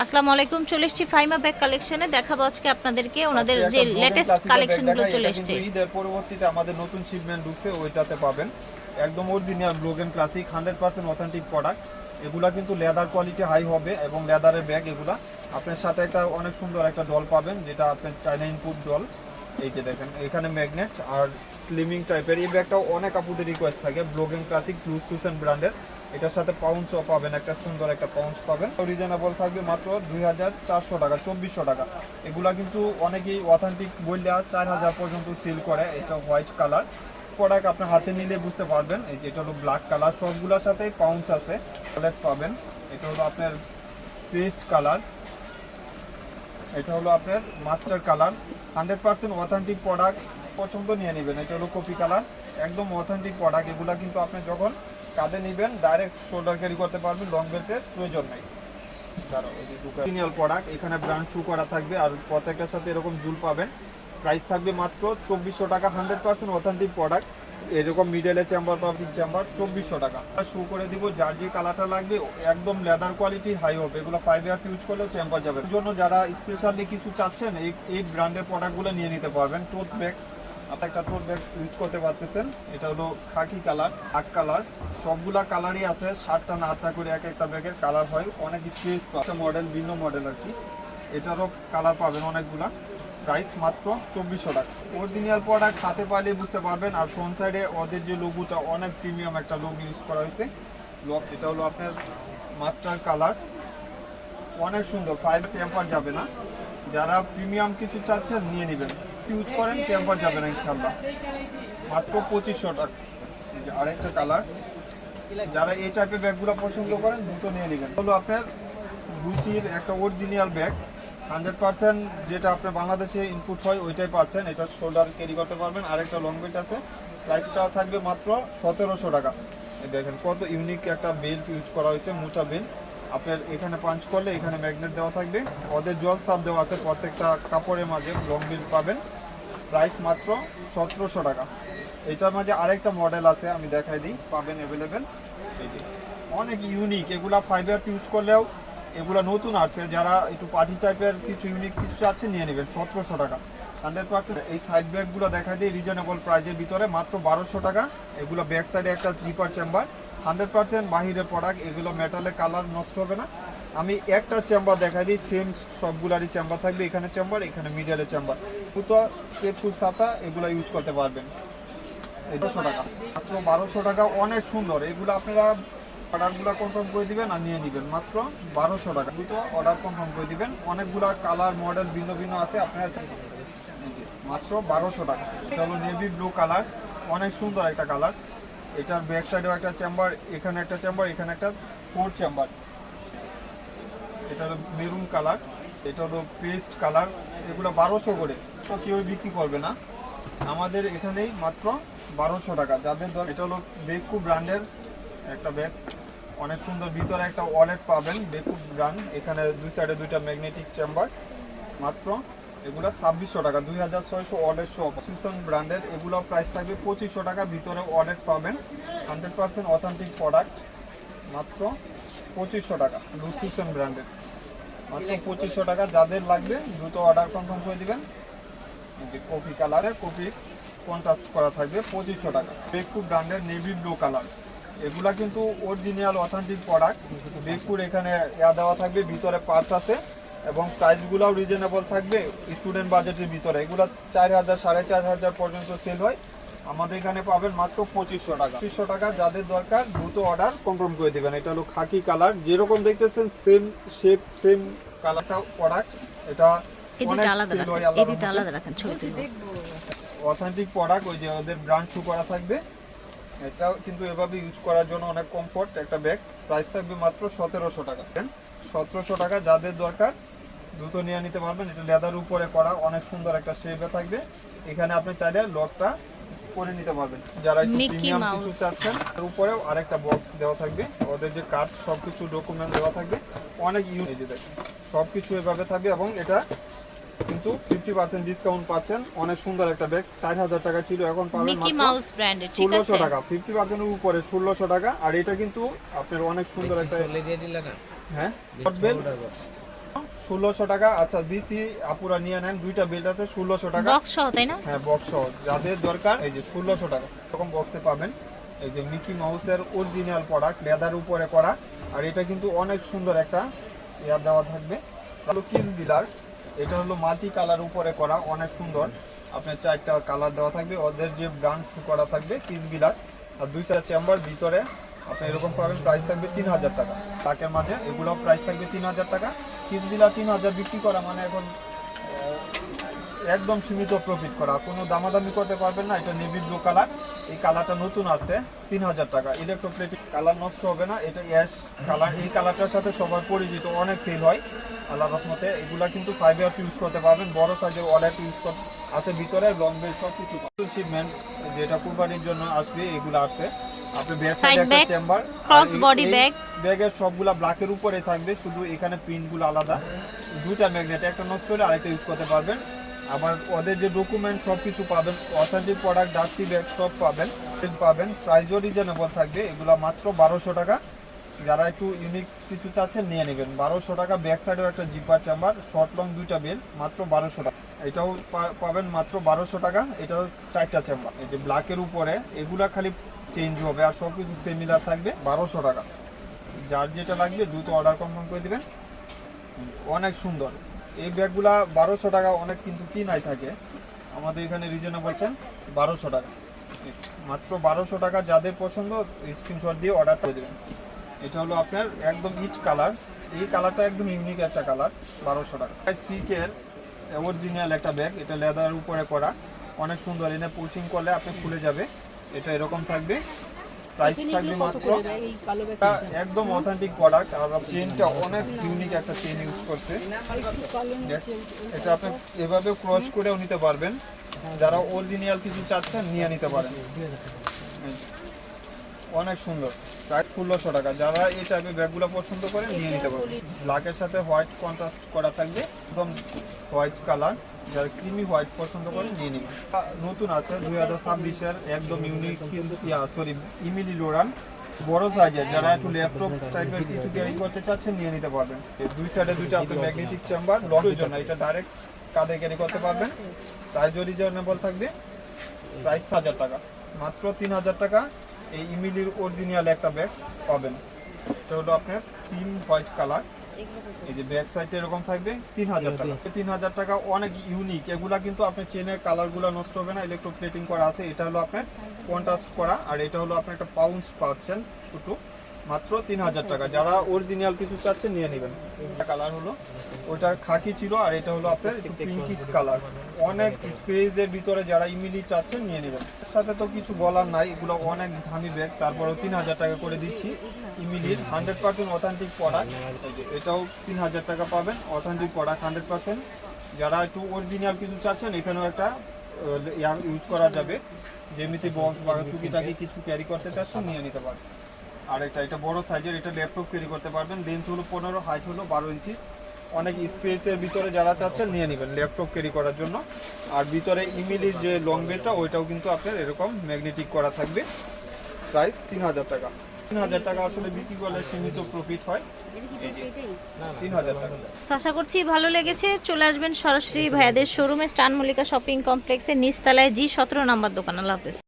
আসসালামু আলাইকুম, চলে এসেছি ফাইমা ব্যাগ কালেকশনে। দেখাবো আজকে আপনাদেরকে ওনাদের যে লেটেস্ট কালেকশনগুলো চলে এসেছে। ঈদের পরবর্তীতে আমাদের নতুন শিপমেন্ট ঢুকছে, ওইটাতে পাবেন একদম অরিজিনাল ব্লোগেন ক্লাসিক 100% অথেন্টিক প্রোডাক্ট। এগুলা কিন্তু লেদার কোয়ালিটি হাই হবে এবং লেদারের ব্যাগ এগুলা। আপনার সাথে একটা অনেক সুন্দর একটা ডল পাবেন, যেটা আপনার চায়না ইনপুট ডল। এই যে দেখেন এখানে ম্যাগনেট আর স্লিমিং টাইপের। এই ব্যাগটাও অনেক আপুদের রিকোয়েস্ট থাকে, ব্লোগেন ক্লাসিক ব্লু সুসেন ব্র্যান্ডের। এটার সাথে পাউন্সও পাবেন, একটা সুন্দর একটা পাউন্স পাবেন। রিজনেবল থাকবে মাত্র 2400 টাকা, 2400 টাকা। এগুলা কিন্তু অনেকেই অথেন্টিক বললে 4000 পর্যন্ত সেল করে। এটা হোয়াইট কালার প্রোডাক্ট, আপনার হাতে নিলে বুঝতে পারবেন। এই যে এটা হলো ব্ল্যাক কালার, সবগুলোর সাথেই পাউন্স আছে, কালার পাবেন। এটা হলো আপনার পেস্ট কালার, এটা হলো আপনার মাস্টার কালার। 100% অথেন্টিক প্রোডাক্ট, পছন্দ নিয়ে নেবেন। এটা হলো কপি কালার, একদম অথেন্টিক প্রোডাক্ট। এগুলা কিন্তু আপনি যখন কাঁধে নেবেন ডাইরেক্ট শোল্ডার ক্যারি করতে পারবেন, লং বেল্টের প্রয়োজন নেই। অরিজিনাল প্রোডাক্ট, এখানে ব্র্যান্ড শু করা থাকবে আর প্রত্যেকটার সাথে এরকম জুল পাবেন। প্রাইস থাকবে মাত্র 2400 টাকা। 100% অথেন্টিক প্রোডাক্ট, এরকম মিডলে চেম্বার পাবলিক চেম্বার 2400 টাকা। শু করে দিব, যার যে কালারটা লাগবে একদম লেদার কোয়ালিটি হাই হবে। এগুলো 5 ইয়ার্স ইউজ করলেও টেম্পার যাবে। এর জন্য যারা স্পেশালি কিছু চাচ্ছেন এই ব্র্যান্ডের প্রোডাক্টগুলো নিয়ে নিতে পারবেন। টোট ব্যাগ, আপনি একটা টোট ব্যাগ ইউজ করতে পারতেছেন। এটা হলো খাকি কালার, আক কালার, সবগুলা কালারই আছে। 7টা না 8টা করে এক একটা ব্যাগের কালার হয়, অনেক স্পেস মডেল, ভিন্ন মডেল আর কি। এটারও কালার পাবেন অনেকগুলা। প্রাইস মাত্র 2400 টাকা। অরিজিনাল প্রোডাক্ট হাতে পাইলে বুঝতে পারবেন। আর ফ্রন্ট সাইডে ওদের যে লোগোটা অনেক প্রিমিয়াম একটা লোগো ইউজ করা হয়েছে। এটা হলো আপনার মাস্টার কালার, অনেক সুন্দর। 5 টেম্পার যাবে না। যারা প্রিমিয়াম কিছু চাচ্ছেন নিয়ে নেবেন, ইউজ করেন টেম্পার যাবে না ইনশাল্লাহ। মাত্র 2500 টাকা। আরেকটা কালার, যারা এই টাইপের ব্যাগগুলো পছন্দ করেন দ্রুত নিয়ে নেবেন। হলো আপনার রুচির একটা অরিজিনাল ব্যাগ, 100% যেটা আপনার বাংলাদেশে ইনপুট হয় ওইটাই পাচ্ছেন। এটা শোল্ডার ক্যারি করতে পারবেন। আরেকটা লং বেল্ট আছে, প্রাইসটা থাকবে মাত্র 1700 টাকা। দেখেন কত ইউনিক একটা বেল্ট ইউজ করা হয়েছে, মোটা বেল্ট। আপনার এখানে পাঞ্চ করলে এখানে ম্যাগনেট দেওয়া থাকবে, ওদের জল সাপ দেওয়া আছে। প্রত্যেকটা কাপড়ের মাঝে লং বেল্ট পাবেন। প্রাইস মাত্র 1700 টাকা। এটার মাঝে আরেকটা মডেল আছে, আমি দেখাই দিই, পাবেন অ্যাভেলেবেল। এই যে অনেক ইউনিক, এগুলা 5 ইয়ার্স ইউজ করলেও এগুলো নতুন আসছে। যারা একটু পার্টি টাইপের কিছু ইউনিক কিছু আছে নিয়ে নেবেন। 1700 টাকা 100%। এই সাইড ব্যাগগুলো দেখা দিই রিজনেবল প্রাইজের ভিতরে, মাত্র 1200 টাকা। এগুলো ব্যাক সাইডে একটা জিপার চেম্বার, 100% বাহিরের প্রোডাক্ট। এগুলো মেটালের কালার নষ্ট হবে না। আমি একটা চেম্বার দেখা দিই, সেম সবগুলারই চেম্বার থাকবে। এখানে চেম্বার, এখানে মিডিয়ালের চেম্বার, পুতো ফুল ছাতা এগুলো ইউজ করতে পারবেন। 1200 টাকা, মাত্র 1200 টাকা। অনেক সুন্দর এগুলো। আপনারা অর্ডারগুলো কনফার্ম করে দিবেন আর নিয়ে নেবেন মাত্র 1200 টাকা। দুটো অর্ডার কনফার্ম করে দিবেন। অনেকগুলা কালার মডেল ভিন্ন ভিন্ন আছে, আপনারা মাত্র 1200 টাকা। এটা হলো নেভি ব্লু কালার, অনেক সুন্দর একটা কালার। এটার ব্যাক সাইডেও একটা চেম্বার, এখানে একটা চেম্বার, এখানে একটা 4 চেম্বার। এটা হলো মেরুন কালার, এটা হলো পেস্ট কালার। এগুলো 1200 করে, কেউ বিক্রি করবে না। আমাদের এখানেই মাত্র 1200 টাকা। যাদের দর, এটা হলো বেকু ব্র্যান্ডের একটা ব্যাগ, অনেক সুন্দর। ভিতরে একটা ওয়ালেট পাবেন, বেকু ব্র্যান্ড। এখানে দুই সাইডে দুইটা ম্যাগনেটিক চেম্বার। মাত্র এগুলো 2600 টাকা, 2600 ওয়ালেট সহ। সুসন ব্র্যান্ডের এগুলো প্রাইস থাকবে 2500 টাকা। ভিতরে ওয়ালেট পাবেন, 100% অথেন্টিক প্রোডাক্ট। মাত্র 2500 টাকা, সুসন ব্র্যান্ডের, মাত্র 2500 টাকা। যাদের লাগবে দ্রুত অর্ডার কনফার্ম করে দিবেন। যে কফি কালারের, কফি কন্ট্রাস্ট করা থাকবে, 2500 টাকা। বেকু ব্র্যান্ডের নেভি ব্লু কালার, এগুলা কিন্তু অরিজিনাল অথেন্টিক প্রোডাক্ট। বেকুর এখানে দেওয়া থাকবে, ভিতরে পার্টস আছে এবং প্রাইসগুলোও রিজনেবল থাকবে স্টুডেন্ট বাজেটের ভিতরে। এগুলো 4000 4500 পর্যন্ত সেল হয়। আমাদের এখানে পাবেন মাত্র 2500 টাকা। 2500 টাকা। যাদের দরকার দ্রুত অর্ডার কনফার্ম করে দেবেন। এটা হলো খাকি কালার, যেরকম দেখতেছেন সেম শেপ সেম কালারটা প্রোডাক্ট। এটা অনেক সেল হয়। অথেন্টিক প্রোডাক্ট, ওই যে ওদের ব্র্যান্ড শু করা থাকবে। এটাও কিন্তু এভাবে ইউজ করার জন্য অনেক কমফোর্ট একটা ব্যাগ। প্রাইস থাকবে মাত্র 1700 টাকা। 1700 টাকা। যাদের দরকার দ্রুত নিয়ে নিতে পারবেন। এটা লেদার উপরে করা, অনেক সুন্দর একটা শেপে থাকবে। এখানে আপনি চাইলে লকটা করে নিতে পারবেন। যারা একটু প্রিমিয়াম কিছু চাচ্ছেন, এর উপরেও আরেকটা বক্স দেওয়া থাকবে। ওদের যে কার্ড সবকিছু ডকুমেন্ট দেওয়া থাকবে, অনেক ইউজ। দেখেন সবকিছু এভাবে থাকবে এবং এটা কিন্তু 50% ডিসকাউন্ট পাচ্ছেন। অনেক সুন্দর একটা ব্যাগ, 4000 টাকা ছিল, এখন পাবেন মাত্র 1600 টাকা। 50% এর উপরে 1600 টাকা। আর এটা কিন্তু আপনার অনেক সুন্দর একটা, হ্যাঁ, 1600 টাকা। আচ্ছা দিছি, আপুরা নিয়ে নেন, দুইটা বেল্ট আছে 1600 টাকা। বক্স সহ তাই না? হ্যাঁ বক্স সহ, যাদের দরকার এই যে 1600 টাকা এরকম বক্সে পাবেন। এই যে মিকি মাউসের অরিজিনাল প্রোডাক্ট, লেদার উপরে করা, আর এটা কিন্তু অনেক সুন্দর একটা ইয়া দেওয়া থাকবে। হলো কিস বিলার, এটা হলো মাল্টি কালার উপরে করা, অনেক সুন্দর। আপনার 4টা কালার দেওয়া থাকবে, ওদের যে ব্র্যান্ড শু করা থাকবে কিস বিলার। আর 2টা চেম্বার ভিতরে আপনি এরকম পাবেন, প্রাইস থাকবে 3000 টাকা। তাকের মাঝে এগুলো প্রাইস থাকবে 3000 টাকা। কিস বিলার 3000 বিক্রি করা মানে এখন একদম সীমিত প্রফিট করা, কোনো দামাদামি করতে পারবেন না। এটা নেভি ব্লু কালার, এই কালারটা নতুন আসছে, 3000 টাকা। ইলেকট্রোপ্লেটিক কালার নষ্ট হবে না, এটা অ্যাশ কালার, এই কালারটার সাথে সবার পরিচিত, অনেক সেল হয় আল্লাহর রহমতে। এগুলা কিন্তু 5 ইয়ার্স ইউজ করতে পারবেন, বড় সাইজের ওয়ালেট ইউজ করতে আছে ভিতরে, লং বেল্ট সব কিছু। শিপমেন্ট যেটা কুরবানির জন্য আসবে এগুলো আসছে। আপনি ব্যাক সাইডে একটা চেম্বার, ক্রস বডি ব্যাগ, ব্যাগের সবগুলা ব্ল্যাকের উপরে থাকবে, শুধু এখানে প্রিন্টগুলো আলাদা। দুইটা ম্যাগনেট, একটা নষ্ট হলে আরেকটা ইউজ করতে পারবেন। আবার ওদের যে ডকুমেন্ট সব কিছু পাবেন, অথেন্টিক প্রোডাক্ট, ডাস্টি ব্যাগ সব পাবেন। প্রাইসও রিজনেবল থাকবে, এগুলো মাত্র 1200 টাকা। যারা একটু ইউনিক কিছু চাচ্ছেন নিয়ে নেবেন, 1200 টাকা। ব্যাক সাইডেও একটা জিপার চেম্বার, শর্ট লং দুইটা বেল, মাত্র 1200 টাকা। এটাও পাবেন মাত্র 1200 টাকা। এটাও 4টা চেম্বার, এই যে ব্ল্যাকের উপরে, এগুলা খালি চেঞ্জ হবে, আর সব কিছু সিমিলার থাকবে। 1200 টাকা। যার যেটা লাগবে দ্রুত অর্ডার কনফার্ম করে দিবেন। অনেক সুন্দর এই ব্যাগগুলা, 1200 টাকা। অনেক কিন্তু কি নাই থাকে, আমাদের এখানে রিজনেবল বলছেন 1200 টাকা, মাত্র 1200 টাকা। যাদের পছন্দ স্ক্রিনশট দিয়ে অর্ডার করে দেবেন। এটা হলো আপনার একদম ইট কালার, এই কালারটা একদম ইউনিক একটা কালার, 1200 টাকা। সিকের অরিজিনাল একটা ব্যাগ, এটা লেদার উপরে করা, অনেক সুন্দর। এনে পুশিং করলে আপনি খুলে যাবে, এটা এরকম থাকবে। প্রাইস থাকবে মাত্র, একদম অথেন্টিক প্রোডাক্ট। আর চেনটা অনেক ইউনিক একটা চেন ইউজ করছে, এটা আপনি এভাবে ক্রস করেও নিতে পারবেন। যারা অরিজিনাল কিছু চাচ্ছেন নিয়ে নিতে পারেন, অনেক সুন্দর। প্রাইস 1600 টাকা। যারা এই টাইপের ব্যাগগুলো পছন্দ করেন নিয়ে নিতে পারবেন। ব্ল্যাকের সাথে হোয়াইট কন্ট্রাস্ট করা থাকবে, একদম হোয়াইট কালার। যারা ক্রিমি হোয়াইট পছন্দ করেন নিয়ে নিবেন। নতুন আছে 2026-এর একদম ইউনিক, ইমিলি লোরান বড় সাইজের। যারা একটু ল্যাপটপ টাইপের কিছু ক্যারি করতে চাচ্ছেন নিয়ে নিতে পারবেন। দুই সাইডে দুইটা আপনার ম্যাগনেটিক চেম্বার, লকের জন্য এটা ডাইরেক্ট কাঁধে ক্যারি করতে পারবেন। প্রাইস রিজনেবল থাকবে, প্রাইস 1000 টাকা, মাত্র 3000 টাকা। এই ইমিলির অরিজিনাল একটা ব্যাগ পাবেন, এটা হলো আপনার ক্রিম হোয়াইট কালার। এই যে ব্যাক সাইডে এরকম থাকবে, 3000 টাকা। 3000 টাকা, অনেক ইউনিক। এগুলা কিন্তু আপনার চেনের কালারগুলো নষ্ট হবে না, ইলেকট্রোপ্লেটিং করা আছে। এটা হলো আপনার কন্ট্রাস্ট করা, আর এটা হলো আপনার একটা পাউন্স পাচ্ছেন ছোট, মাত্র 3000 টাকা। যারা অরিজিনাল কিছু চাচ্ছেন নিয়ে নেবেন। এটা কালার হলো, ওইটা খাকি ছিল, আর এটা হলো আপনার একটু পিঙ্কিশ কালার, অনেক স্পেসের ভিতরে। যারা ইমিলি চাচ্ছেন নিয়ে নেবেন। এর সাথে তো কিছু বলার নাই, এগুলো অনেক দামি ব্যাগ, তারপরেও 3000 টাকা করে দিচ্ছি। ইমিলির 100% অথেন্টিক প্রোডাক্ট, এটাও 3000 টাকা পাবেন, অথেন্টিক প্রোডাক্ট 100%। যারা একটু অরিজিনাল কিছু চাচ্ছেন, এখানেও একটা ইউজ করা যাবে, যেমনি বক্স বা টুকিটাকি কিছু ক্যারি করতে চাচ্ছেন নিয়ে নিতে পারেন। আর এটা বড় সাইজের, এটা ল্যাপটপ ক্যারি করতে পারবেন। লেন্থ হলো 15, হাইট হলো 12 ইঞ্চি। অনেক স্পেসের ভিতরে যারা চাচ্ছেন নিয়ে নেবেন ল্যাপটপ ক্যারি করার জন্য। আর ভিতরে ইমিলির যে লং বেলটা, ওইটাও কিন্তু আপনার এরকম ম্যাগনেটিক করা থাকবে। প্রাইস 3000 টাকা। 3000 টাকা আসলে বিক্রি করলে সীমিত প্রফিট হয়, এই যে 3000 টাকা। আশা করছি ভালো লেগেছে। চলে আসবেন সরাসরি ভাইয়াদের শোরুমে, স্টান মল্লিকা শপিং কমপ্লেক্সের নিচতলায় G17 নাম্বার দোকান। আল্লাহ হাফেজ।